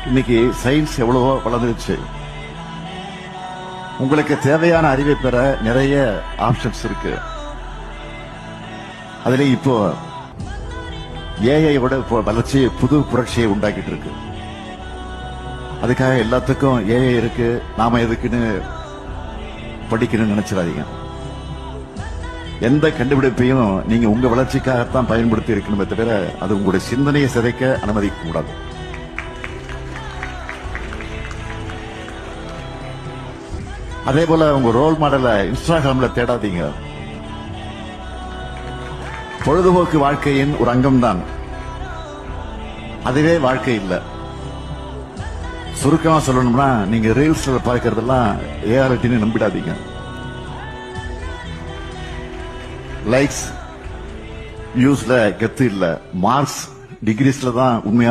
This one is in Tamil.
இன்னைக்கு சயின்ஸ் எவ்வளவோ வளர்ந்துருச்சு. உங்களுக்கு தேவையான அறிவை பெற நிறைய ஆப்ஷன்ஸ் இருக்கு. அதுல இப்போ ஏஐ விட இப்போ வளர்ச்சி புது புரட்சியை உண்டாக்கிட்டு இருக்கு. அதுக்காக எல்லாத்துக்கும் ஏஐ இருக்கு, நாம எதுக்குன்னு படிக்கணும்னு நினைச்சிடாதீங்க. எந்த கண்டுபிடிப்பையும் நீங்க உங்க வளர்ச்சிக்காகத்தான் பயன்படுத்தி இருக்கணுமே தவிர அது உங்களுடைய சிந்தனையை சிதைக்க அனுமதிக்க கூடாது. அதே போல உங்க ரோல் மாடலை இன்ஸ்டாகிராம்ல தேடாதீங்க. பொழுதுபோக்கு வாழ்க்கையின் ஒரு அங்கம்தான், அதுவே வாழ்க்கை இல்லை. சுருக்கமா சொல்லணும்னா நீங்க ரீல்ஸ்ல பார்க்கறதெல்லாம் ரியாலிட்டின்னு நம்பிடாதீங்க. லைக்ஸ் வியூஸ்ல கெத்து இல்ல, மார்க்ஸ் டிகிரிஸ்ல தான் உண்மையான